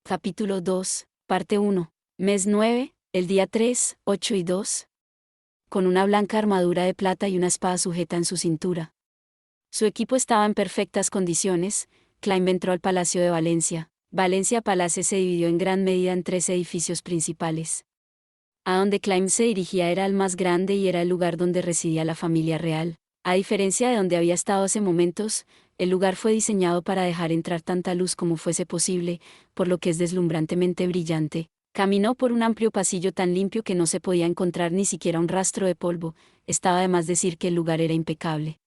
Capítulo 2, parte 1. Mes 9, el día 3, 8 y 2. Con una blanca armadura de plata y una espada sujeta en su cintura. Su equipo estaba en perfectas condiciones. Climb entró al Palacio de Valencia. Valencia Palace se dividió en gran medida en 3 edificios principales. A donde Climb se dirigía era el más grande y era el lugar donde residía la familia real. A diferencia de donde había estado hace momentos, el lugar fue diseñado para dejar entrar tanta luz como fuese posible, por lo que es deslumbrantemente brillante. Caminó por un amplio pasillo tan limpio que no se podía encontrar ni siquiera un rastro de polvo. Estaba de más decir que el lugar era impecable.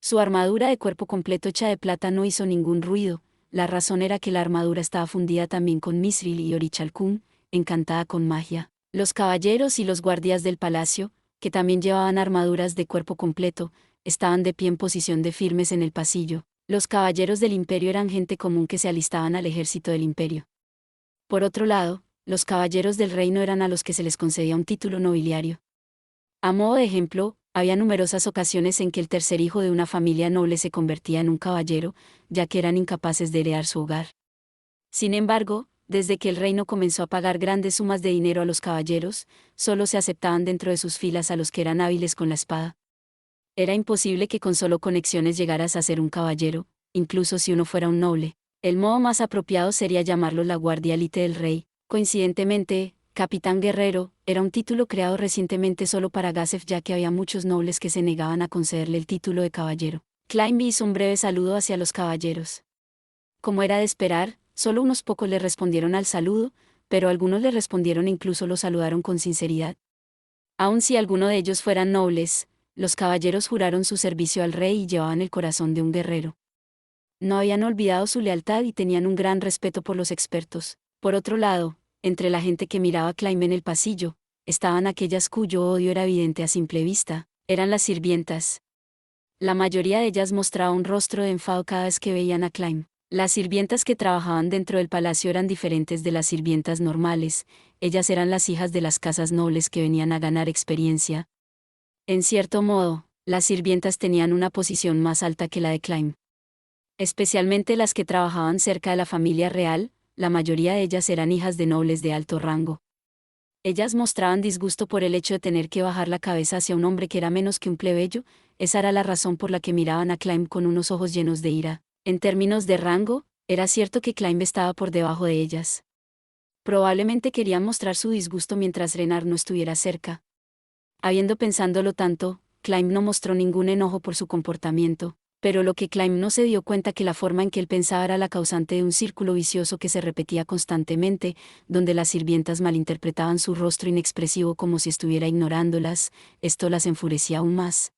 Su armadura de cuerpo completo hecha de plata no hizo ningún ruido. La razón era que la armadura estaba fundida también con Misril y Orichalcún, encantada con magia. Los caballeros y los guardias del palacio, que también llevaban armaduras de cuerpo completo, estaban de pie en posición de firmes en el pasillo. Los caballeros del imperio eran gente común que se alistaban al ejército del imperio. Por otro lado, los caballeros del reino eran a los que se les concedía un título nobiliario. A modo de ejemplo, había numerosas ocasiones en que el tercer hijo de una familia noble se convertía en un caballero, ya que eran incapaces de heredar su hogar. Sin embargo, desde que el reino comenzó a pagar grandes sumas de dinero a los caballeros, solo se aceptaban dentro de sus filas a los que eran hábiles con la espada. Era imposible que con solo conexiones llegaras a ser un caballero, incluso si uno fuera un noble. El modo más apropiado sería llamarlo la Guardia Élite del Rey. Coincidentemente, Capitán Guerrero era un título creado recientemente solo para Gazef, ya que había muchos nobles que se negaban a concederle el título de caballero. Climb hizo un breve saludo hacia los caballeros. Como era de esperar, solo unos pocos le respondieron al saludo, pero algunos le respondieron e incluso lo saludaron con sinceridad. Aun si alguno de ellos fueran nobles, los caballeros juraron su servicio al rey y llevaban el corazón de un guerrero. No habían olvidado su lealtad y tenían un gran respeto por los expertos. Por otro lado, entre la gente que miraba a Climb en el pasillo, estaban aquellas cuyo odio era evidente a simple vista. Eran las sirvientas. La mayoría de ellas mostraba un rostro de enfado cada vez que veían a Climb. Las sirvientas que trabajaban dentro del palacio eran diferentes de las sirvientas normales. Ellas eran las hijas de las casas nobles que venían a ganar experiencia. En cierto modo, las sirvientas tenían una posición más alta que la de Climb. Especialmente las que trabajaban cerca de la familia real, la mayoría de ellas eran hijas de nobles de alto rango. Ellas mostraban disgusto por el hecho de tener que bajar la cabeza hacia un hombre que era menos que un plebeyo. Esa era la razón por la que miraban a Climb con unos ojos llenos de ira. En términos de rango, era cierto que Climb estaba por debajo de ellas. Probablemente querían mostrar su disgusto mientras Renar no estuviera cerca. Habiendo pensándolo tanto, Climb no mostró ningún enojo por su comportamiento, pero lo que Climb no se dio cuenta que la forma en que él pensaba era la causante de un círculo vicioso que se repetía constantemente, donde las sirvientas malinterpretaban su rostro inexpresivo como si estuviera ignorándolas. Esto las enfurecía aún más.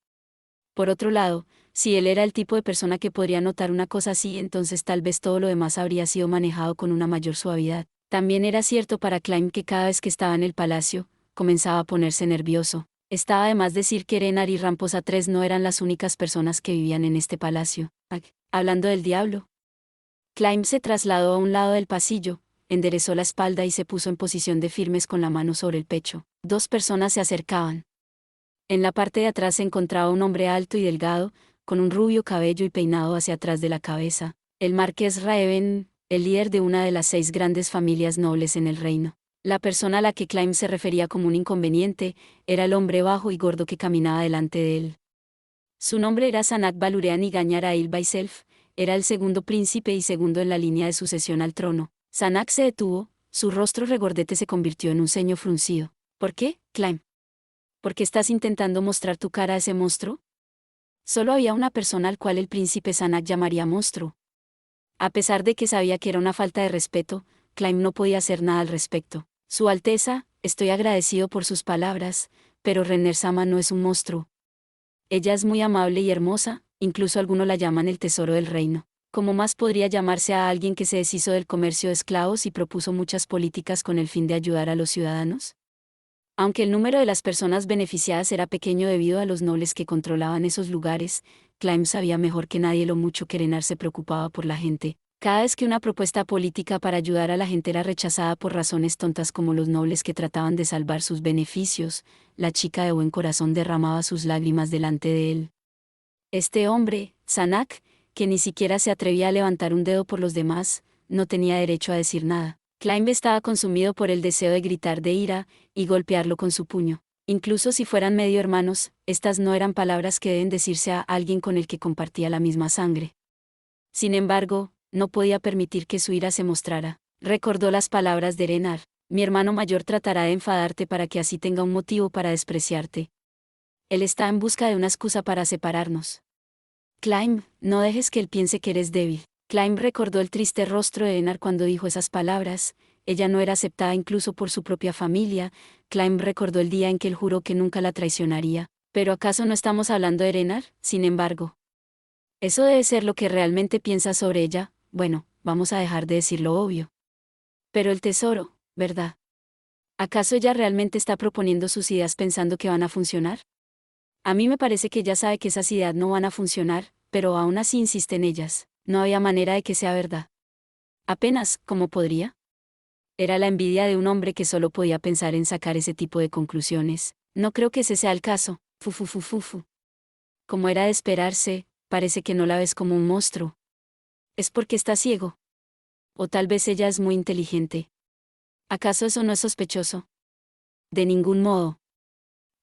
Por otro lado, si él era el tipo de persona que podría notar una cosa así, entonces tal vez todo lo demás habría sido manejado con una mayor suavidad. También era cierto para Climb que cada vez que estaba en el palacio, comenzaba a ponerse nervioso. Estaba de más decir que Renar y Ramposa III no eran las únicas personas que vivían en este palacio. Hablando del diablo. Climb se trasladó a un lado del pasillo, enderezó la espalda y se puso en posición de firmes con la mano sobre el pecho. 2 personas se acercaban. En la parte de atrás se encontraba un hombre alto y delgado, con un rubio cabello y peinado hacia atrás de la cabeza, el marqués Raeven, el líder de una de las 6 grandes familias nobles en el reino. La persona a la que Climb se refería como un inconveniente, era el hombre bajo y gordo que caminaba delante de él. Su nombre era Sanak Balurian y Gañarail Baiself, era el segundo príncipe y segundo en la línea de sucesión al trono. Sanak se detuvo, su rostro regordete se convirtió en un ceño fruncido. ¿Por qué, Climb? ¿Por qué estás intentando mostrar tu cara a ese monstruo? Solo había una persona al cual el príncipe Sanak llamaría monstruo. A pesar de que sabía que era una falta de respeto, Climb no podía hacer nada al respecto. Su Alteza, estoy agradecido por sus palabras, pero Renner Sama no es un monstruo. Ella es muy amable y hermosa, incluso algunos la llaman el tesoro del reino. ¿Cómo más podría llamarse a alguien que se deshizo del comercio de esclavos y propuso muchas políticas con el fin de ayudar a los ciudadanos? Aunque el número de las personas beneficiadas era pequeño debido a los nobles que controlaban esos lugares, Climb sabía mejor que nadie lo mucho que Renar se preocupaba por la gente. Cada vez que una propuesta política para ayudar a la gente era rechazada por razones tontas como los nobles que trataban de salvar sus beneficios, la chica de buen corazón derramaba sus lágrimas delante de él. Este hombre, Sanak, que ni siquiera se atrevía a levantar un dedo por los demás, no tenía derecho a decir nada. Climb estaba consumido por el deseo de gritar de ira y golpearlo con su puño. Incluso si fueran medio hermanos, estas no eran palabras que deben decirse a alguien con el que compartía la misma sangre. Sin embargo, no podía permitir que su ira se mostrara. Recordó las palabras de Renar: mi hermano mayor tratará de enfadarte para que así tenga un motivo para despreciarte. Él está en busca de una excusa para separarnos. Climb, no dejes que él piense que eres débil. Climb recordó el triste rostro de Renar cuando dijo esas palabras. Ella no era aceptada incluso por su propia familia. Climb recordó el día en que él juró que nunca la traicionaría. ¿Pero acaso no estamos hablando de Renar? Sin embargo, eso debe ser lo que realmente piensas sobre ella. Bueno, vamos a dejar de decir lo obvio. Pero el tesoro, ¿verdad? ¿Acaso ella realmente está proponiendo sus ideas pensando que van a funcionar? A mí me parece que ella sabe que esas ideas no van a funcionar, pero aún así insiste en ellas. No había manera de que sea verdad. Apenas, ¿cómo podría? Era la envidia de un hombre que solo podía pensar en sacar ese tipo de conclusiones. No creo que ese sea el caso. Fufufufufu. Como era de esperarse, parece que no la ves como un monstruo. ¿Es porque está ciego? O tal vez ella es muy inteligente. ¿Acaso eso no es sospechoso? De ningún modo.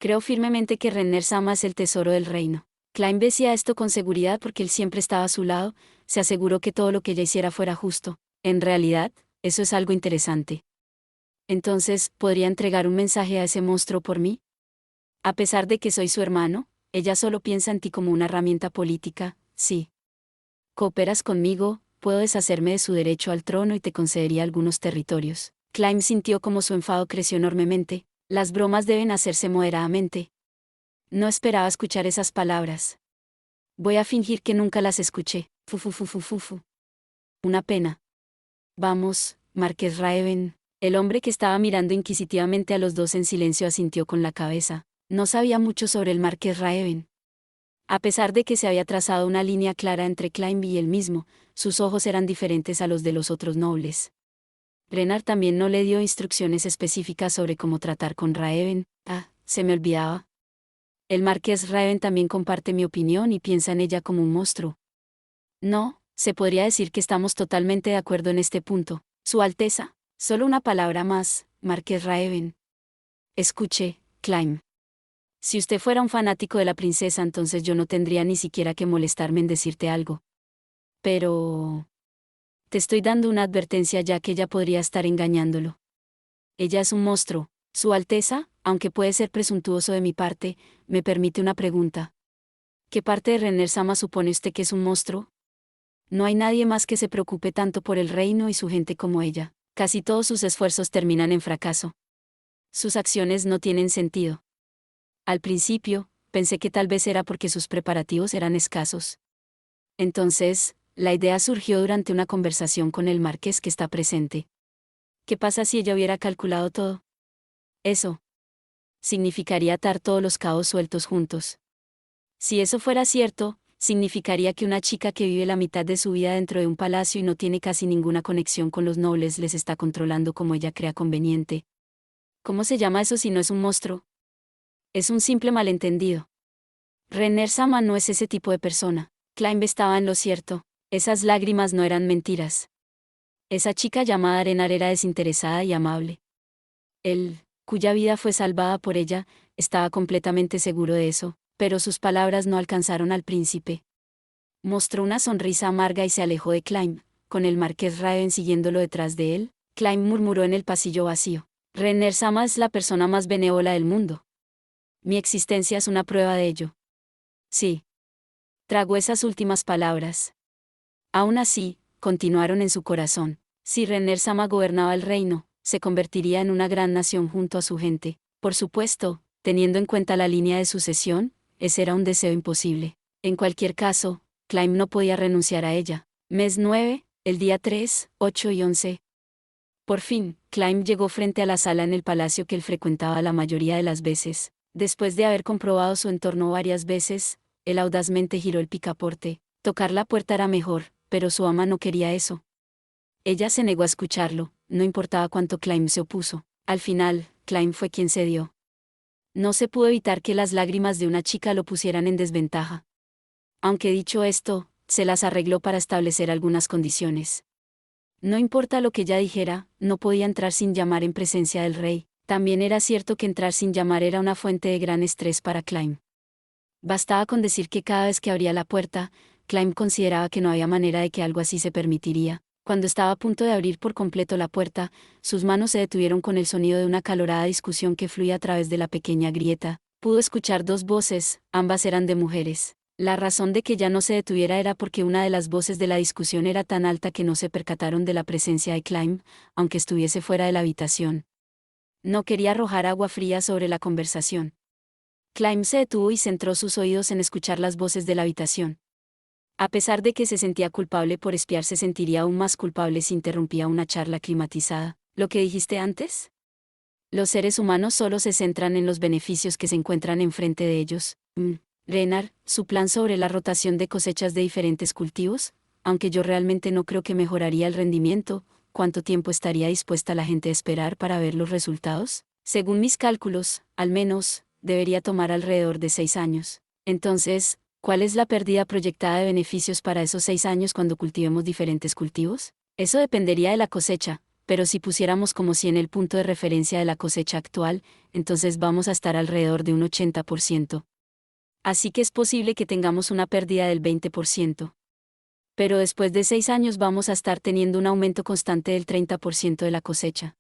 Creo firmemente que Renner Sama es el tesoro del reino. Climb decía esto con seguridad porque él siempre estaba a su lado, se aseguró que todo lo que ella hiciera fuera justo. En realidad, eso es algo interesante. Entonces, ¿podría entregar un mensaje a ese monstruo por mí? A pesar de que soy su hermano, ella solo piensa en ti como una herramienta política. Sí. Cooperas conmigo, puedo deshacerme de su derecho al trono y te concedería algunos territorios. Climb sintió como su enfado creció enormemente. Las bromas deben hacerse moderadamente. No esperaba escuchar esas palabras. Voy a fingir que nunca las escuché. Fufufufufufu. Una pena. Vamos, Marqués Raven. El hombre que estaba mirando inquisitivamente a los dos en silencio asintió con la cabeza. No sabía mucho sobre el Marqués Raven. A pesar de que se había trazado una línea clara entre Climb y él mismo, sus ojos eran diferentes a los de los otros nobles. Renard también no le dio instrucciones específicas sobre cómo tratar con Raven. Se me olvidaba. El Marqués Raven también comparte mi opinión y piensa en ella como un monstruo. No, se podría decir que estamos totalmente de acuerdo en este punto. Su Alteza, solo una palabra más, Marqués Raven. Escuche, Climb. Si usted fuera un fanático de la princesa, entonces yo no tendría ni siquiera que molestarme en decirte algo. Pero... te estoy dando una advertencia ya que ella podría estar engañándolo. Ella es un monstruo. Su Alteza, aunque puede ser presuntuoso de mi parte, me permite una pregunta. ¿Qué parte de Renner Sama supone usted que es un monstruo? No hay nadie más que se preocupe tanto por el reino y su gente como ella. Casi todos sus esfuerzos terminan en fracaso. Sus acciones no tienen sentido. Al principio, pensé que tal vez era porque sus preparativos eran escasos. Entonces, la idea surgió durante una conversación con el marqués que está presente. ¿Qué pasa si ella hubiera calculado todo? Eso significaría atar todos los cabos sueltos juntos. Si eso fuera cierto, significaría que una chica que vive la mitad de su vida dentro de un palacio y no tiene casi ninguna conexión con los nobles les está controlando como ella crea conveniente. ¿Cómo se llama eso si no es un monstruo? Es un simple malentendido. Renner Sama no es ese tipo de persona. Climb estaba en lo cierto. Esas lágrimas no eran mentiras. Esa chica llamada Renar era desinteresada y amable. Él, cuya vida fue salvada por ella, estaba completamente seguro de eso, pero sus palabras no alcanzaron al príncipe. Mostró una sonrisa amarga y se alejó de Climb, con el marqués Raven siguiéndolo detrás de él. Climb murmuró en el pasillo vacío. Renner Sama es la persona más benévola del mundo. Mi existencia es una prueba de ello. Sí. Tragó esas últimas palabras. Aún así, continuaron en su corazón. Si Renner Sama gobernaba el reino, se convertiría en una gran nación junto a su gente. Por supuesto, teniendo en cuenta la línea de sucesión, ese era un deseo imposible. En cualquier caso, Climb no podía renunciar a ella. Mes 9, el día 3, 8 y 11. Por fin, Climb llegó frente a la sala en el palacio que él frecuentaba la mayoría de las veces. Después de haber comprobado su entorno varias veces, él audazmente giró el picaporte. Tocar la puerta era mejor, pero su ama no quería eso. Ella se negó a escucharlo, no importaba cuánto Climb se opuso. Al final, Climb fue quien cedió. No se pudo evitar que las lágrimas de una chica lo pusieran en desventaja. Aunque dicho esto, se las arregló para establecer algunas condiciones. No importa lo que ella dijera, no podía entrar sin llamar en presencia del rey. También era cierto que entrar sin llamar era una fuente de gran estrés para Climb. Bastaba con decir que cada vez que abría la puerta, Climb consideraba que no había manera de que algo así se permitiría. Cuando estaba a punto de abrir por completo la puerta, sus manos se detuvieron con el sonido de una acalorada discusión que fluía a través de la pequeña grieta. Pudo escuchar dos voces, ambas eran de mujeres. La razón de que ya no se detuviera era porque una de las voces de la discusión era tan alta que no se percataron de la presencia de Climb, aunque estuviese fuera de la habitación. No quería arrojar agua fría sobre la conversación. Climb se detuvo y centró sus oídos en escuchar las voces de la habitación. A pesar de que se sentía culpable por espiar, se sentiría aún más culpable si interrumpía una charla climatizada. ¿Lo que dijiste antes? Los seres humanos solo se centran en los beneficios que se encuentran enfrente de ellos. Renard, su plan sobre la rotación de cosechas de diferentes cultivos, aunque yo realmente no creo que mejoraría el rendimiento, ¿cuánto tiempo estaría dispuesta la gente a esperar para ver los resultados? Según mis cálculos, al menos, debería tomar alrededor de 6 años. Entonces, ¿cuál es la pérdida proyectada de beneficios para esos 6 años cuando cultivemos diferentes cultivos? Eso dependería de la cosecha, pero si pusiéramos como 100 el punto de referencia de la cosecha actual, entonces vamos a estar alrededor de un 80%. Así que es posible que tengamos una pérdida del 20%. Pero después de 6 años vamos a estar teniendo un aumento constante del 30% de la cosecha.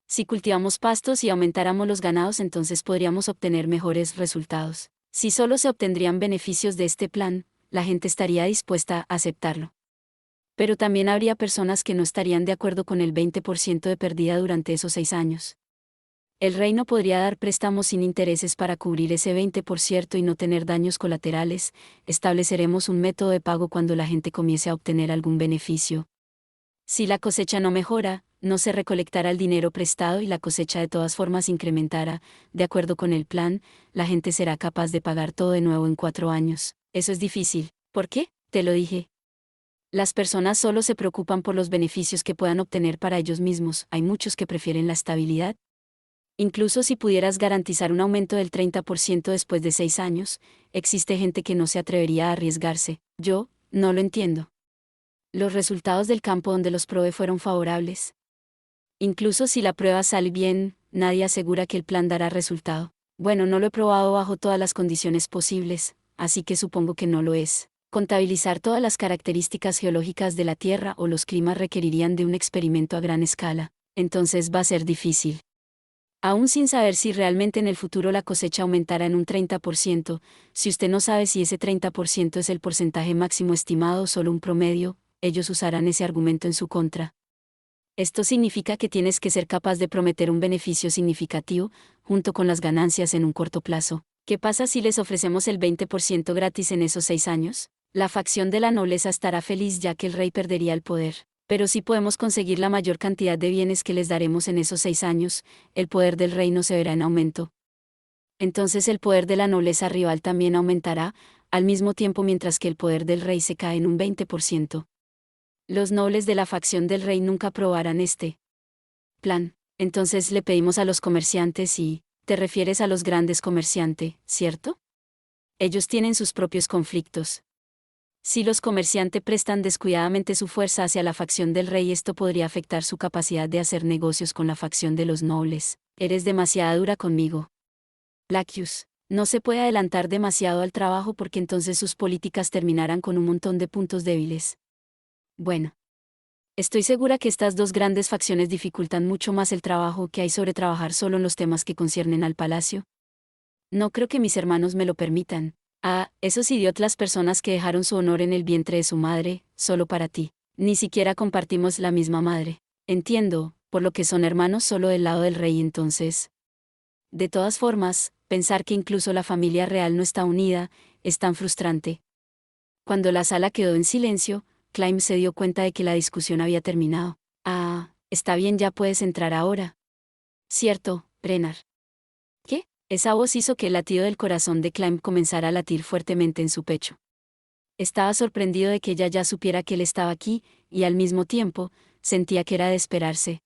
Si cultivamos pastos y aumentáramos los ganados, entonces podríamos obtener mejores resultados. Si solo se obtendrían beneficios de este plan, la gente estaría dispuesta a aceptarlo. Pero también habría personas que no estarían de acuerdo con el 20% de pérdida durante esos 6 años. El rey no podría dar préstamos sin intereses para cubrir ese 20% y no tener daños colaterales. Estableceremos un método de pago cuando la gente comience a obtener algún beneficio. Si la cosecha no mejora, no se recolectará el dinero prestado y la cosecha de todas formas incrementará. De acuerdo con el plan, la gente será capaz de pagar todo de nuevo en 4 años. Eso es difícil. ¿Por qué? Te lo dije. Las personas solo se preocupan por los beneficios que puedan obtener para ellos mismos. Hay muchos que prefieren la estabilidad. Incluso si pudieras garantizar un aumento del 30% después de 6 años, existe gente que no se atrevería a arriesgarse. Yo, no lo entiendo. Los resultados del campo donde los probé fueron favorables. Incluso si la prueba sale bien, nadie asegura que el plan dará resultado. Bueno, no lo he probado bajo todas las condiciones posibles, así que supongo que no lo es. Contabilizar todas las características geológicas de la Tierra o los climas requerirían de un experimento a gran escala, entonces va a ser difícil. Aún sin saber si realmente en el futuro la cosecha aumentará en un 30%, si usted no sabe si ese 30% es el porcentaje máximo estimado o solo un promedio, ellos usarán ese argumento en su contra. Esto significa que tienes que ser capaz de prometer un beneficio significativo, junto con las ganancias en un corto plazo. ¿Qué pasa si les ofrecemos el 20% gratis en esos 6 años? La facción de la nobleza estará feliz ya que el rey perdería el poder. Pero si podemos conseguir la mayor cantidad de bienes que les daremos en esos 6 años, el poder del reino se verá en aumento. Entonces el poder de la nobleza rival también aumentará, al mismo tiempo mientras que el poder del rey se cae en un 20%. Los nobles de la facción del rey nunca aprobarán este plan. Entonces le pedimos a los comerciantes y, te refieres a los grandes comerciantes, ¿cierto? Ellos tienen sus propios conflictos. Si los comerciantes prestan descuidadamente su fuerza hacia la facción del rey, esto podría afectar su capacidad de hacer negocios con la facción de los nobles. Eres demasiado dura conmigo. Lacius, no se puede adelantar demasiado al trabajo porque entonces sus políticas terminarán con un montón de puntos débiles. Bueno. Estoy segura que estas dos grandes facciones dificultan mucho más el trabajo que hay sobre trabajar solo en los temas que conciernen al palacio. No creo que mis hermanos me lo permitan. Esos idiotas personas que dejaron su honor en el vientre de su madre, solo para ti. Ni siquiera compartimos la misma madre. Entiendo, por lo que son hermanos solo del lado del rey entonces. De todas formas, pensar que incluso la familia real no está unida, es tan frustrante. Cuando la sala quedó en silencio, Climb se dio cuenta de que la discusión había terminado. Está bien, ya puedes entrar ahora. Cierto, Renard. ¿Qué? Esa voz hizo que el latido del corazón de Climb comenzara a latir fuertemente en su pecho. Estaba sorprendido de que ella ya supiera que él estaba aquí, y al mismo tiempo, sentía que era de esperarse.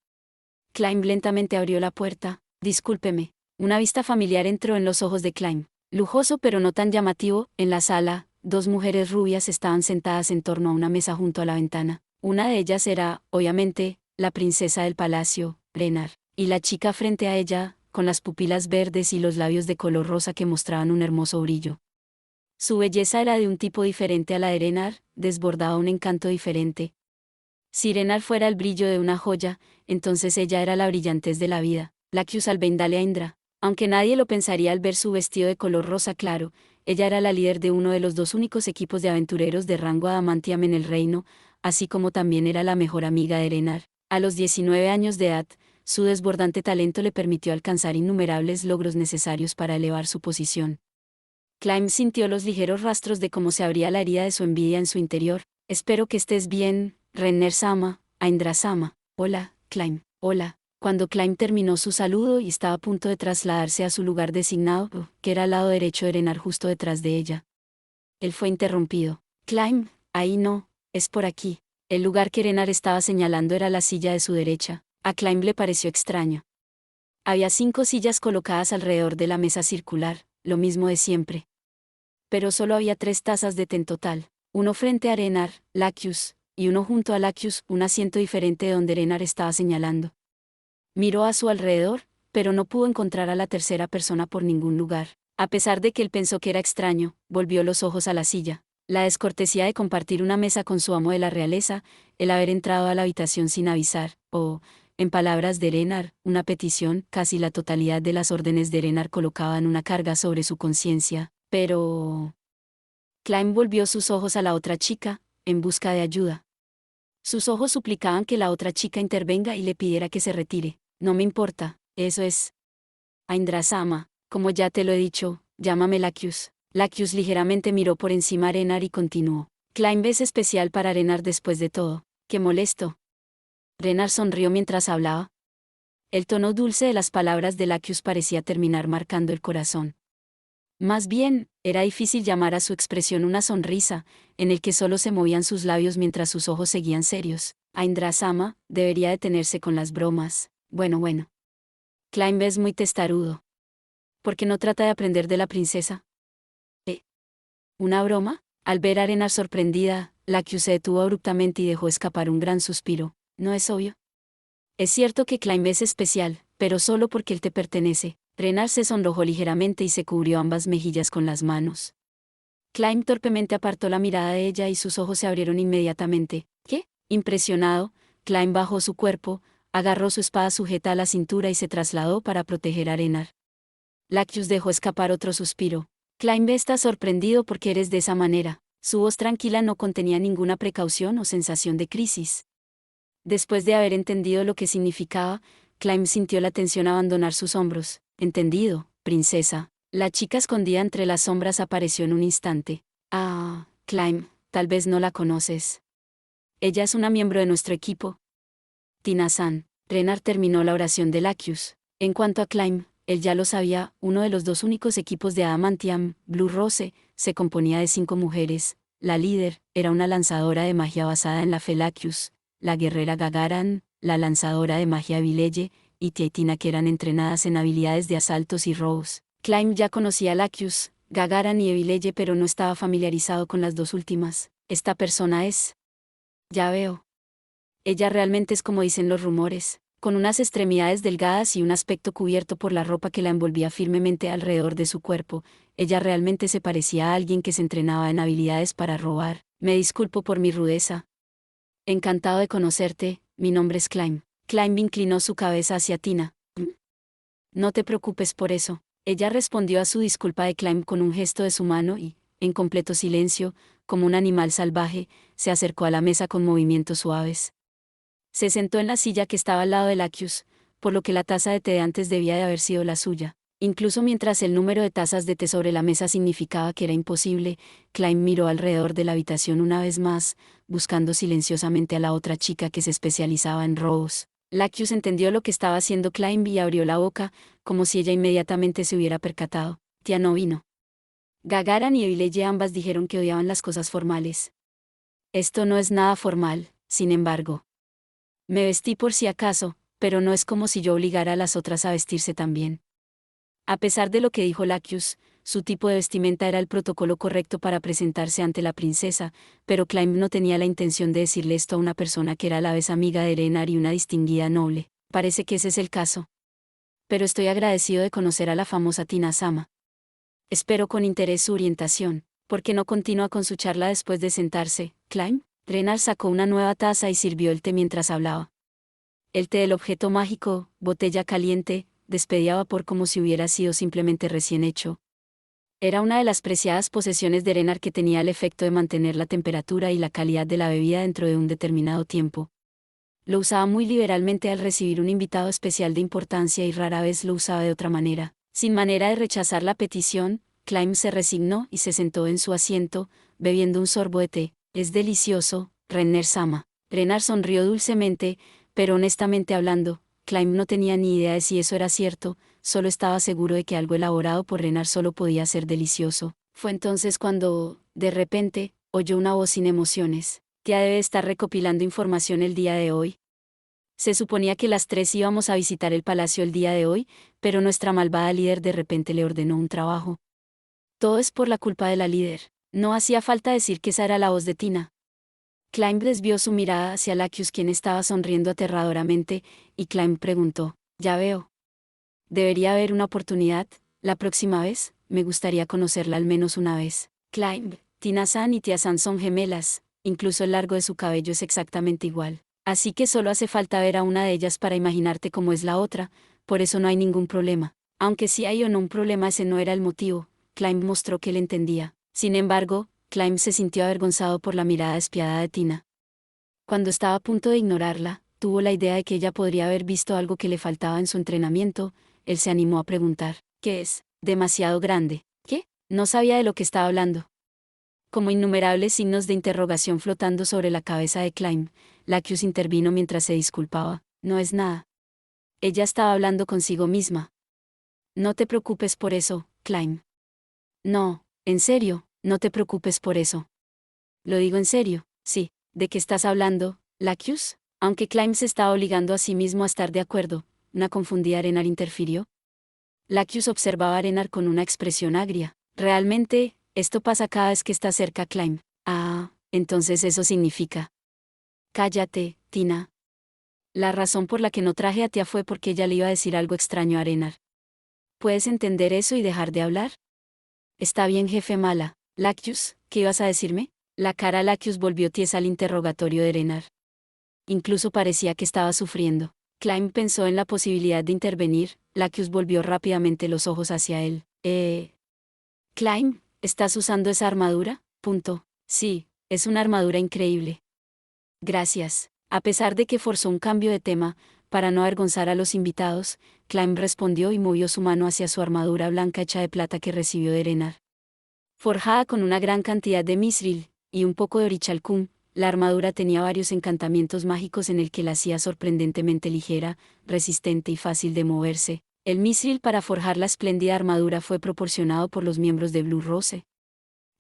Climb lentamente abrió la puerta. Discúlpeme. Una vista familiar entró en los ojos de Climb. Lujoso pero no tan llamativo, en la sala, 2 mujeres rubias estaban sentadas en torno a una mesa junto a la ventana. Una de ellas era, obviamente, la princesa del palacio, Renar, y la chica frente a ella, con las pupilas verdes y los labios de color rosa que mostraban un hermoso brillo. Su belleza era de un tipo diferente a la de Renar, desbordaba un encanto diferente. Si Renar fuera el brillo de una joya, entonces ella era la brillantez de la vida, Lakius Albendalia Indra. Aunque nadie lo pensaría al ver su vestido de color rosa claro, ella era la líder de uno de los dos únicos equipos de aventureros de rango Adamantium en el reino, así como también era la mejor amiga de Renar. A los 19 años de edad, su desbordante talento le permitió alcanzar innumerables logros necesarios para elevar su posición. Climb sintió los ligeros rastros de cómo se abría la herida de su envidia en su interior. Espero que estés bien, Renner-sama, Aindra-sama. Hola, Climb. Hola. Cuando Climb terminó su saludo y estaba a punto de trasladarse a su lugar designado, que era al lado derecho de Renar justo detrás de ella, él fue interrumpido. Climb, ahí no, es por aquí. El lugar que Renar estaba señalando era la silla de su derecha. A Climb le pareció extraño. Había 5 sillas colocadas alrededor de la mesa circular, lo mismo de siempre. Pero solo había 3 tazas de té en total, uno frente a Renar, Lakius, y uno junto a Lakius, un asiento diferente de donde Renar estaba señalando. Miró a su alrededor, pero no pudo encontrar a la tercera persona por ningún lugar. A pesar de que él pensó que era extraño, volvió los ojos a la silla. La descortesía de compartir una mesa con su amo de la realeza, el haber entrado a la habitación sin avisar, o, en palabras de Renar, una petición, casi la totalidad de las órdenes de Renar colocaban una carga sobre su conciencia, pero... Climb volvió sus ojos a la otra chica, en busca de ayuda. Sus ojos suplicaban que la otra chica intervenga y le pidiera que se retire. No me importa, eso es. Aindra-sama, como ya te lo he dicho, llámame Lakius. Lakius ligeramente miró por encima a Renar y continuó. Climb es especial para Renar después de todo. Qué molesto. Renar sonrió mientras hablaba. El tono dulce de las palabras de Lakius parecía terminar marcando el corazón. Más bien, era difícil llamar a su expresión una sonrisa, en el que solo se movían sus labios mientras sus ojos seguían serios. Aindra-sama, debería detenerse con las bromas. Bueno. Climb es muy testarudo. ¿Por qué no trata de aprender de la princesa? ¿Una broma? Al ver a Renar sorprendida, Lakius se detuvo abruptamente y dejó escapar un gran suspiro. ¿No es obvio? Es cierto que Climb es especial, pero solo porque él te pertenece. Renar se sonrojó ligeramente y se cubrió ambas mejillas con las manos. Climb torpemente apartó la mirada de ella y sus ojos se abrieron inmediatamente. ¿Qué? Impresionado, Climb bajó su cuerpo, agarró su espada sujeta a la cintura y se trasladó para proteger a Renar. Lakius dejó escapar otro suspiro. Climb está sorprendido porque eres de esa manera. Su voz tranquila no contenía ninguna precaución o sensación de crisis. Después de haber entendido lo que significaba, Climb sintió la tensión abandonar sus hombros. Entendido, princesa. La chica escondida entre las sombras apareció en un instante. Ah, Climb, tal vez no la conoces. Ella es una miembro de nuestro equipo. Tina-san. Renar terminó la oración de Lakius. En cuanto a Climb, él ya lo sabía, uno de los dos únicos equipos de Adamantium, Blue Rose, se componía de 5 mujeres. La líder era una lanzadora de magia basada en la fe Lakius, la guerrera Gagaran, la lanzadora de magia Vileye, y Tietina, que eran entrenadas en habilidades de asaltos y robos. Climb ya conocía a Lakius, Gagaran y Vileye, pero no estaba familiarizado con las dos últimas. Esta persona es... Ya veo. Ella realmente es como dicen los rumores, con unas extremidades delgadas y un aspecto cubierto por la ropa que la envolvía firmemente alrededor de su cuerpo. Ella realmente se parecía a alguien que se entrenaba en habilidades para robar. Me disculpo por mi rudeza. Encantado de conocerte, mi nombre es Climb. Climb inclinó su cabeza hacia Tina. No te preocupes por eso. Ella respondió a su disculpa de Climb con un gesto de su mano y, en completo silencio, como un animal salvaje, se acercó a la mesa con movimientos suaves. Se sentó en la silla que estaba al lado de Lakius, por lo que la taza de té de antes debía de haber sido la suya. Incluso mientras el número de tazas de té sobre la mesa significaba que era imposible, Climb miró alrededor de la habitación una vez más, buscando silenciosamente a la otra chica que se especializaba en robos. Lakius entendió lo que estaba haciendo Climb y abrió la boca, como si ella inmediatamente se hubiera percatado. Tía no vino. Gagaran y Vileye ambas dijeron que odiaban las cosas formales. Esto no es nada formal, sin embargo. Me vestí por si acaso, pero no es como si yo obligara a las otras a vestirse también. A pesar de lo que dijo Lakius, Su tipo de vestimenta era el protocolo correcto para presentarse ante la princesa, pero Climb no tenía la intención de decirle esto a una persona que era a la vez amiga de Erenar y una distinguida noble. Parece que ese es el caso. Pero estoy agradecido de conocer a la famosa Tina Sama. Espero con interés su orientación. ¿Por qué no continúa con su charla después de sentarse, Climb? Erenar sacó una nueva taza y sirvió el té mientras hablaba. El té del objeto mágico, botella caliente, despedía vapor como si hubiera sido simplemente recién hecho. Era una de las preciadas posesiones de Erenar que tenía el efecto de mantener la temperatura y la calidad de la bebida dentro de un determinado tiempo. Lo usaba muy liberalmente al recibir un invitado especial de importancia y rara vez lo usaba de otra manera. Sin manera de rechazar la petición, Climb se resignó y se sentó en su asiento, bebiendo un sorbo de té. Es delicioso, Renner Sama. Erenar sonrió dulcemente, pero honestamente hablando, Climb no tenía ni idea de si eso era cierto, solo estaba seguro de que algo elaborado por Renar solo podía ser delicioso. Fue entonces cuando, de repente, oyó una voz sin emociones. Tía debe estar recopilando información el día de hoy. Se suponía que las tres íbamos a visitar el palacio el día de hoy, pero nuestra malvada líder de repente le ordenó un trabajo. Todo es por la culpa de la líder. No hacía falta decir que esa era la voz de Tina. Climb desvió su mirada hacia Lacus, quien estaba sonriendo aterradoramente, y Climb preguntó, «Ya veo. Debería haber una oportunidad, la próxima vez, me gustaría conocerla al menos una vez». Climb, Tina-san y Tia-san son gemelas, incluso el largo de su cabello es exactamente igual. Así que solo hace falta ver a una de ellas para imaginarte cómo es la otra, por eso no hay ningún problema. Aunque si hay o no un problema, ese no era el motivo. Climb mostró que él entendía. Sin embargo, Climb se sintió avergonzado por la mirada despiadada de Tina. Cuando estaba a punto de ignorarla, tuvo la idea de que ella podría haber visto algo que le faltaba en su entrenamiento. Él se animó a preguntar, ¿qué es? Demasiado grande. ¿Qué? No sabía de lo que estaba hablando. Como innumerables signos de interrogación flotando sobre la cabeza de Climb, Lacus intervino mientras se disculpaba. No es nada. Ella estaba hablando consigo misma. No te preocupes por eso, Climb. No, en serio, no te preocupes por eso. Lo digo en serio, sí. ¿De qué estás hablando, Lacus? Aunque Climb se estaba obligando a sí mismo a estar de acuerdo, una confundida Arenar interfirió. Lacus observaba a Arenar con una expresión agria. Realmente, esto pasa cada vez que está cerca Climb. Ah, entonces eso significa. Cállate, Tina. La razón por la que no traje a Tia fue porque ella le iba a decir algo extraño a Arenar. ¿Puedes entender eso y dejar de hablar? Está bien, jefe mala. Lacus, ¿qué ibas a decirme? La cara de Lacus volvió tiesa al interrogatorio de Erenar. Incluso parecía que estaba sufriendo. Climb pensó en la posibilidad de intervenir. Lacus volvió rápidamente los ojos hacia él. Climb, ¿estás usando esa armadura? Sí, es una armadura increíble. Gracias. A pesar de que forzó un cambio de tema, para no avergonzar a los invitados, Climb respondió y movió su mano hacia su armadura blanca hecha de plata que recibió de Erenar. Forjada con una gran cantidad de mithril y un poco de orichalcum, la armadura tenía varios encantamientos mágicos en el que la hacía sorprendentemente ligera, resistente y fácil de moverse. El mithril para forjar la espléndida armadura fue proporcionado por los miembros de Blue Rose.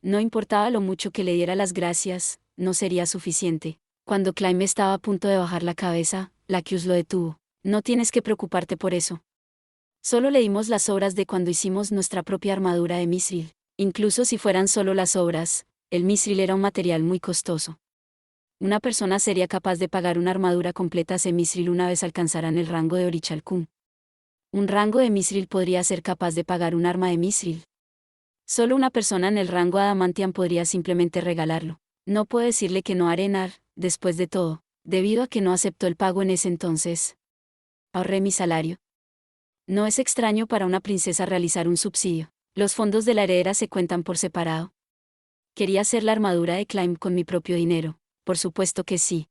No importaba lo mucho que le diera las gracias, no sería suficiente. Cuando Climb estaba a punto de bajar la cabeza, Lacus lo detuvo. No tienes que preocuparte por eso. Solo le dimos las obras de cuando hicimos nuestra propia armadura de mithril. Incluso si fueran solo las obras, el mithril era un material muy costoso. Una persona sería capaz de pagar una armadura completa de mithril una vez alcanzaran el rango de orichalcum. Un rango de mithril podría ser capaz de pagar un arma de mithril. Solo una persona en el rango adamantium podría simplemente regalarlo. No puedo decirle que no a Arenar, después de todo, debido a que no aceptó el pago en ese entonces. Ahorré mi salario. No es extraño para una princesa realizar un subsidio. Los fondos de la heredera se cuentan por separado. Quería hacer la armadura de Climb con mi propio dinero, por supuesto que sí.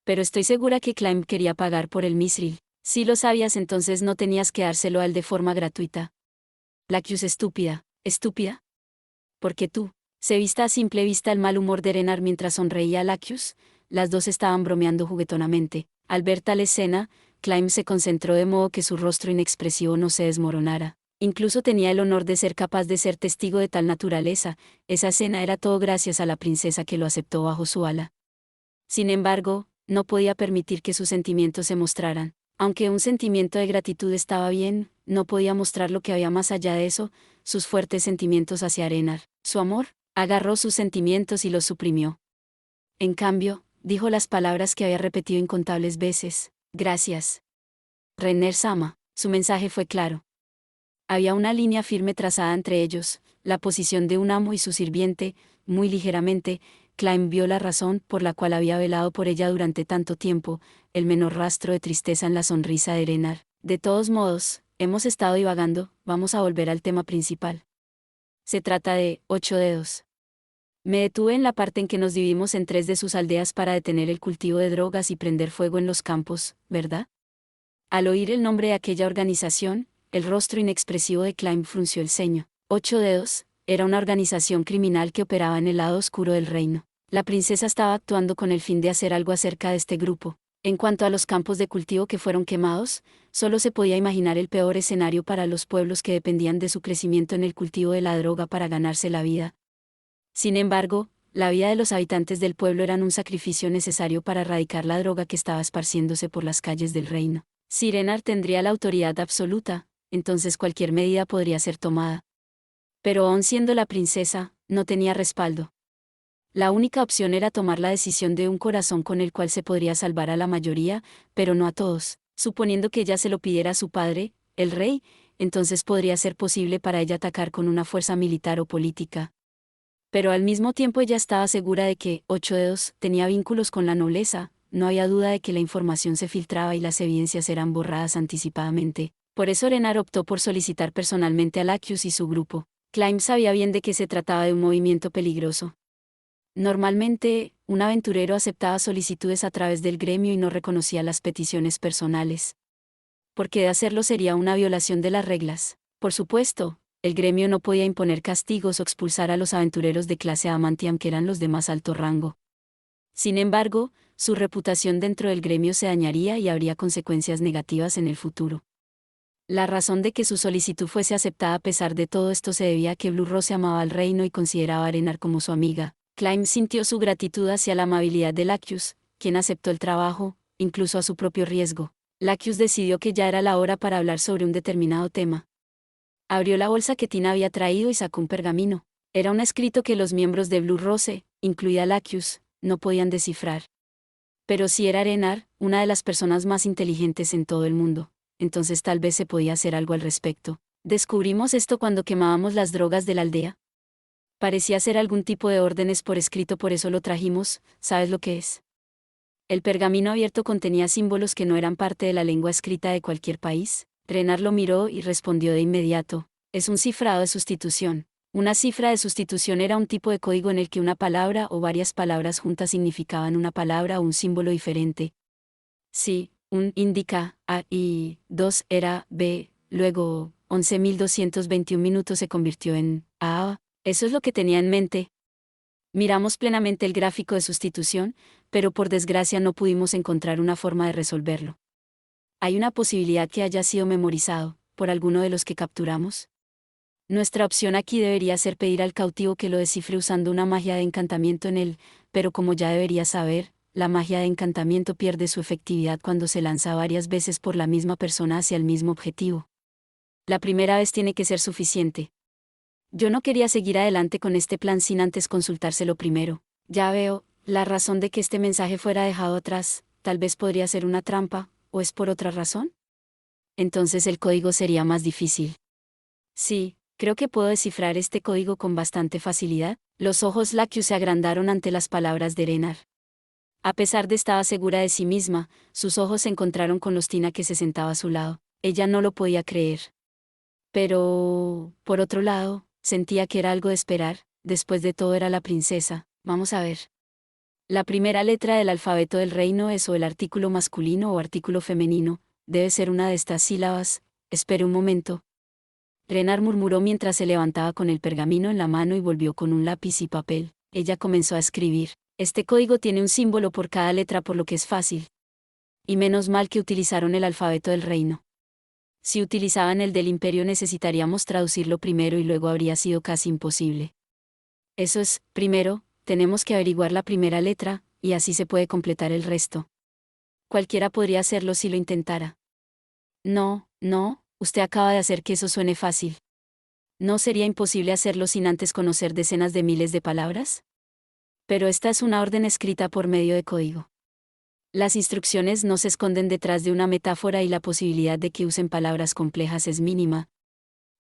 Pero estoy segura que Climb quería pagar por el mithril. Si lo sabías, entonces no tenías que dárselo a él de forma gratuita. Lacus estúpida. ¿Estúpida? Porque tú. Se vista a simple vista el mal humor de Erenar mientras sonreía a Lacus. Las dos estaban bromeando juguetonamente. Al ver tal escena, Climb se concentró de modo que su rostro inexpresivo no se desmoronara. Incluso tenía el honor de ser capaz de ser testigo de tal naturaleza. Esa escena era todo gracias a la princesa que lo aceptó bajo su ala. Sin embargo, no podía permitir que sus sentimientos se mostraran. Aunque un sentimiento de gratitud estaba bien, no podía mostrar lo que había más allá de eso, sus fuertes sentimientos hacia Arenar. Su amor, agarró sus sentimientos y los suprimió. En cambio, dijo las palabras que había repetido incontables veces: gracias. Renner Sama. Su mensaje fue claro. Había una línea firme trazada entre ellos, la posición de un amo y su sirviente. Muy ligeramente, Klein vio la razón por la cual había velado por ella durante tanto tiempo, el menor rastro de tristeza en la sonrisa de Erenar. De todos modos, hemos estado divagando, vamos a volver al tema principal. Se trata de 8 dedos. Me detuve en la parte en que nos dividimos en 3 de sus aldeas para detener el cultivo de drogas y prender fuego en los campos, ¿verdad? Al oír el nombre de aquella organización, el rostro inexpresivo de Klein frunció el ceño. 8 dedos, era una organización criminal que operaba en el lado oscuro del reino. La princesa estaba actuando con el fin de hacer algo acerca de este grupo. En cuanto a los campos de cultivo que fueron quemados, solo se podía imaginar el peor escenario para los pueblos que dependían de su crecimiento en el cultivo de la droga para ganarse la vida. Sin embargo, la vida de los habitantes del pueblo eran un sacrificio necesario para erradicar la droga que estaba esparciéndose por las calles del reino. Si Erenar tendría la autoridad absoluta, entonces cualquier medida podría ser tomada. Pero aun siendo la princesa, no tenía respaldo. La única opción era tomar la decisión de un corazón con el cual se podría salvar a la mayoría, pero no a todos. Suponiendo que ella se lo pidiera a su padre, el rey, entonces podría ser posible para ella atacar con una fuerza militar o política. Pero al mismo tiempo ella estaba segura de que 8 dedos tenía vínculos con la nobleza, no había duda de que la información se filtraba y las evidencias eran borradas anticipadamente. Por eso Erenar optó por solicitar personalmente a Lacus y su grupo. Klein sabía bien de que se trataba de un movimiento peligroso. Normalmente, un aventurero aceptaba solicitudes a través del gremio y no reconocía las peticiones personales. Porque de hacerlo sería una violación de las reglas. Por supuesto, el gremio no podía imponer castigos o expulsar a los aventureros de clase Amantium que eran los de más alto rango. Sin embargo, su reputación dentro del gremio se dañaría y habría consecuencias negativas en el futuro. La razón de que su solicitud fuese aceptada a pesar de todo esto se debía a que Blue Rose amaba al reino y consideraba a Arenar como su amiga. Klein sintió su gratitud hacia la amabilidad de Lacus, quien aceptó el trabajo, incluso a su propio riesgo. Lacus decidió que ya era la hora para hablar sobre un determinado tema. Abrió la bolsa que Tina había traído y sacó un pergamino. Era un escrito que los miembros de Blue Rose, incluida Lacus, no podían descifrar. Pero si era Arenar, una de las personas más inteligentes en todo el mundo, entonces tal vez se podía hacer algo al respecto. Descubrimos esto cuando quemábamos las drogas de la aldea. Parecía ser algún tipo de órdenes por escrito, por eso lo trajimos. ¿Sabes lo que es? El pergamino abierto contenía símbolos que no eran parte de la lengua escrita de cualquier país. Renar lo miró y respondió de inmediato: es un cifrado de sustitución. Una cifra de sustitución era un tipo de código en el que una palabra o varias palabras juntas significaban una palabra o un símbolo diferente. Sí, un indica A y 2 era B, luego 11.221 minutos se convirtió en A. Eso es lo que tenía en mente. Miramos plenamente el gráfico de sustitución, pero por desgracia no pudimos encontrar una forma de resolverlo. ¿Hay una posibilidad que haya sido memorizado por alguno de los que capturamos? Nuestra opción aquí debería ser pedir al cautivo que lo descifre usando una magia de encantamiento en él, pero como ya debería saber, la magia de encantamiento pierde su efectividad cuando se lanza varias veces por la misma persona hacia el mismo objetivo. La primera vez tiene que ser suficiente. Yo no quería seguir adelante con este plan sin antes consultárselo primero. Ya veo, la razón de que este mensaje fuera dejado atrás, tal vez podría ser una trampa, ¿o es por otra razón? Entonces el código sería más difícil. Sí, creo que puedo descifrar este código con bastante facilidad. Los ojos Lacus se agrandaron ante las palabras de Erenar. A pesar de estaba segura de sí misma, sus ojos se encontraron con los Tina que se sentaba a su lado. Ella no lo podía creer. Pero, por otro lado, sentía que era algo de esperar. Después de todo era la princesa. Vamos a ver. La primera letra del alfabeto del reino es o el artículo masculino o artículo femenino. Debe ser una de estas sílabas. Espere un momento. Renar murmuró mientras se levantaba con el pergamino en la mano y volvió con un lápiz y papel. Ella comenzó a escribir. Este código tiene un símbolo por cada letra, por lo que es fácil. Y menos mal que utilizaron el alfabeto del reino. Si utilizaban el del imperio necesitaríamos traducirlo primero y luego habría sido casi imposible. Eso es, primero, tenemos que averiguar la primera letra, y así se puede completar el resto. Cualquiera podría hacerlo si lo intentara. No, no, usted acaba de hacer que eso suene fácil. ¿No sería imposible hacerlo sin antes conocer decenas de miles de palabras? Pero esta es una orden escrita por medio de código. Las instrucciones no se esconden detrás de una metáfora y la posibilidad de que usen palabras complejas es mínima.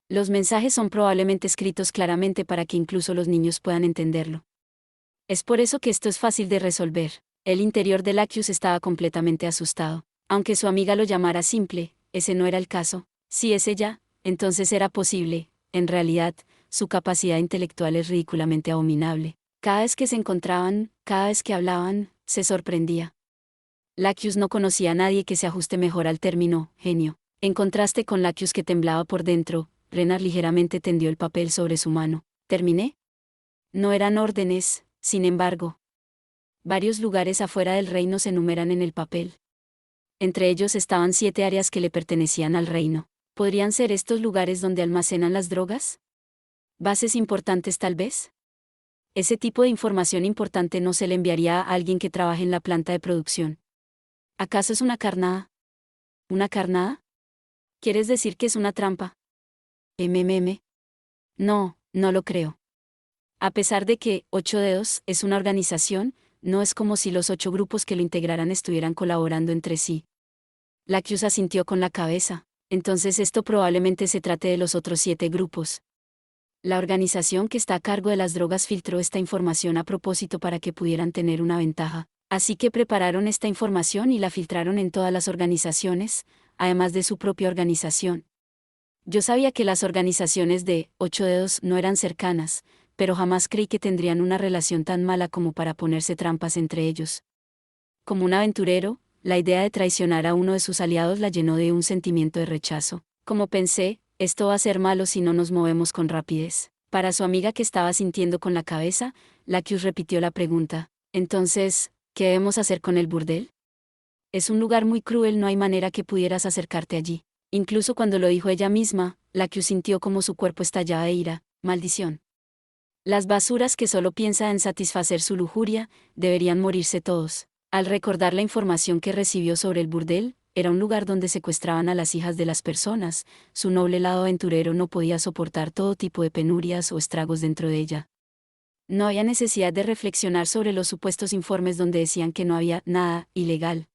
Los mensajes son probablemente escritos claramente para que incluso los niños puedan entenderlo. Es por eso que esto es fácil de resolver. El interior de Lacus estaba completamente asustado. Aunque su amiga lo llamara simple, ese no era el caso. Si es ella, entonces era posible. En realidad, su capacidad intelectual es ridículamente abominable. Cada vez que se encontraban, cada vez que hablaban, se sorprendía. Lacus no conocía a nadie que se ajuste mejor al término genio. En contraste con Lacus que temblaba por dentro, Renard ligeramente tendió el papel sobre su mano. ¿Terminé? No eran órdenes, sin embargo. Varios lugares afuera del reino se enumeran en el papel. Entre ellos estaban 7 áreas que le pertenecían al reino. ¿Podrían ser estos lugares donde almacenan las drogas? ¿Bases importantes tal vez? Ese tipo de información importante no se le enviaría a alguien que trabaje en la planta de producción. ¿Acaso es una carnada? ¿Una carnada? ¿Quieres decir que es una trampa? MMM. No, no lo creo. A pesar de que 8 Dedos es una organización, no es como si los 8 grupos que lo integraran estuvieran colaborando entre sí. Lacus asintió con la cabeza. Entonces esto probablemente se trate de los otros 7 grupos. La organización que está a cargo de las drogas filtró esta información a propósito para que pudieran tener una ventaja. Así que prepararon esta información y la filtraron en todas las organizaciones, además de su propia organización. Yo sabía que las organizaciones de 8 Dedos no eran cercanas, pero jamás creí que tendrían una relación tan mala como para ponerse trampas entre ellos. Como un aventurero, la idea de traicionar a uno de sus aliados la llenó de un sentimiento de rechazo. Como pensé, esto va a ser malo si no nos movemos con rapidez. Para su amiga que estaba sintiendo con la cabeza, Lacus repitió la pregunta. Entonces, ¿qué debemos hacer con el burdel? Es un lugar muy cruel, no hay manera que pudieras acercarte allí. Incluso cuando lo dijo ella misma, Lacus sintió como su cuerpo estallaba de ira. Maldición. Las basuras que solo piensa en satisfacer su lujuria, deberían morirse todos. Al recordar la información que recibió sobre el burdel, era un lugar donde secuestraban a las hijas de las personas, su noble lado aventurero no podía soportar todo tipo de penurias o estragos dentro de ella. No había necesidad de reflexionar sobre los supuestos informes donde decían que no había nada ilegal.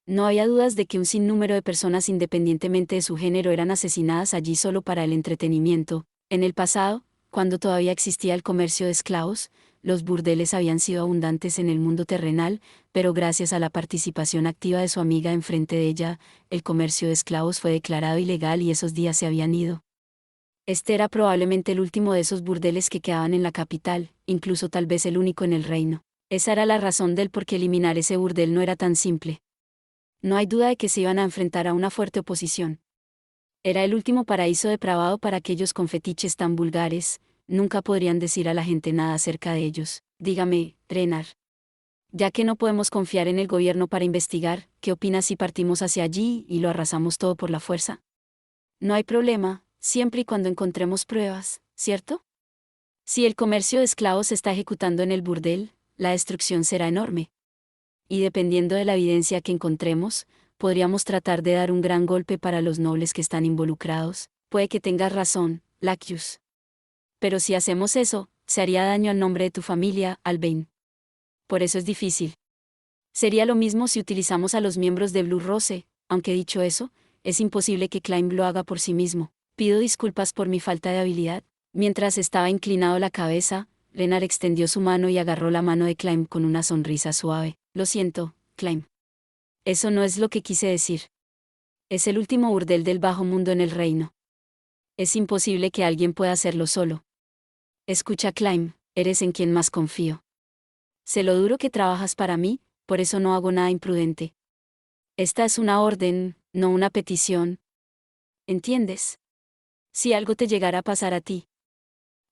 No había dudas de que un sinnúmero de personas independientemente de su género eran asesinadas allí solo para el entretenimiento. En el pasado, cuando todavía existía el comercio de esclavos, los burdeles habían sido abundantes en el mundo terrenal, pero gracias a la participación activa de su amiga enfrente de ella, el comercio de esclavos fue declarado ilegal y esos días se habían ido. Este era probablemente el último de esos burdeles que quedaban en la capital, incluso tal vez el único en el reino. Esa era la razón del por qué eliminar ese burdel no era tan simple. No hay duda de que se iban a enfrentar a una fuerte oposición. Era el último paraíso depravado para aquellos con fetiches tan vulgares, nunca podrían decir a la gente nada acerca de ellos. Dígame, Renard. Ya que no podemos confiar en el gobierno para investigar, ¿qué opinas si partimos hacia allí y lo arrasamos todo por la fuerza? No hay problema, siempre y cuando encontremos pruebas, ¿cierto? Si el comercio de esclavos se está ejecutando en el burdel, la destrucción será enorme. Y dependiendo de la evidencia que encontremos, podríamos tratar de dar un gran golpe para los nobles que están involucrados. Puede que tengas razón, Lacus. Pero si hacemos eso, se haría daño al nombre de tu familia, Albain. Por eso es difícil. Sería lo mismo si utilizamos a los miembros de Blue Rose, aunque dicho eso, es imposible que Climb lo haga por sí mismo. Pido disculpas por mi falta de habilidad. Mientras estaba inclinado la cabeza, Renard extendió su mano y agarró la mano de Climb con una sonrisa suave. Lo siento, Climb. Eso no es lo que quise decir. Es el último burdel del bajo mundo en el reino. Es imposible que alguien pueda hacerlo solo. Escucha, Climb, eres en quien más confío. Sé lo duro que trabajas para mí, por eso no hago nada imprudente. Esta es una orden, no una petición. ¿Entiendes? Si algo te llegara a pasar a ti.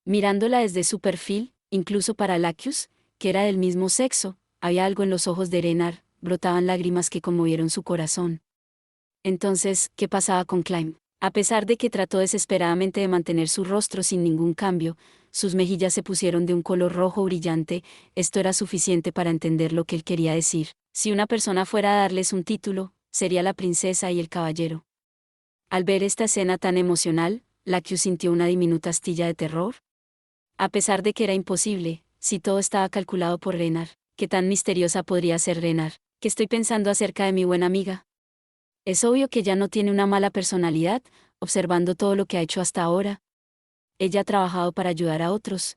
Mirándola desde su perfil, incluso para Lacus, que era del mismo sexo, había algo en los ojos de Renard, brotaban lágrimas que conmovieron su corazón. Entonces, ¿qué pasaba con Climb? A pesar de que trató desesperadamente de mantener su rostro sin ningún cambio, sus mejillas se pusieron de un color rojo brillante, esto era suficiente para entender lo que él quería decir. Si una persona fuera a darles un título, sería la princesa y el caballero. Al ver esta escena tan emocional, Lacus sintió una diminuta astilla de terror. A pesar de que era imposible, si todo estaba calculado por Renar, ¿qué tan misteriosa podría ser Renar? ¿Qué estoy pensando acerca de mi buena amiga? Es obvio que ella no tiene una mala personalidad, observando todo lo que ha hecho hasta ahora. Ella ha trabajado para ayudar a otros.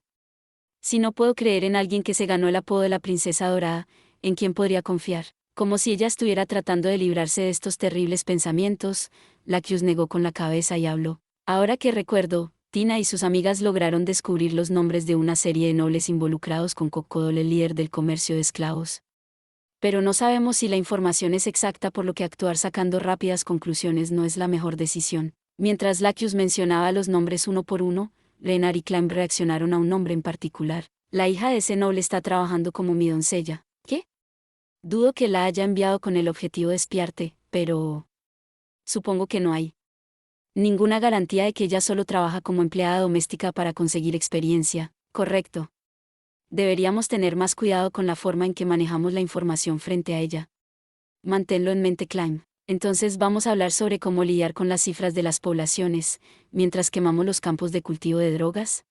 Si no puedo creer en alguien que se ganó el apodo de la princesa dorada, ¿en quién podría confiar? Como si ella estuviera tratando de librarse de estos terribles pensamientos, Lacus negó con la cabeza y habló. Ahora que recuerdo, Tina y sus amigas lograron descubrir los nombres de una serie de nobles involucrados con Cocodole, el líder del comercio de esclavos. Pero no sabemos si la información es exacta, por lo que actuar sacando rápidas conclusiones no es la mejor decisión. Mientras Lacus mencionaba los nombres uno por uno, Renar y Climb reaccionaron a un nombre en particular. La hija de ese noble está trabajando como mi doncella. ¿Qué? Dudo que la haya enviado con el objetivo de espiarte, pero... supongo que no hay ninguna garantía de que ella solo trabaja como empleada doméstica para conseguir experiencia, ¿correcto? Deberíamos tener más cuidado con la forma en que manejamos la información frente a ella. Manténlo en mente, Climb. Entonces vamos a hablar sobre cómo lidiar con las cifras de las poblaciones, mientras quemamos los campos de cultivo de drogas.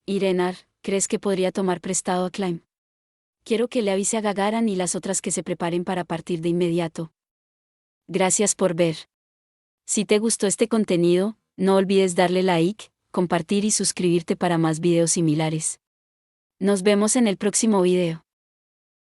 Y Renar, ¿crees que podría tomar prestado a Climb? Quiero que le avise a Gagaran y las otras que se preparen para partir de inmediato. Gracias por ver. Si te gustó este contenido, no olvides darle like, compartir y suscribirte para más videos similares. Nos vemos en el próximo video.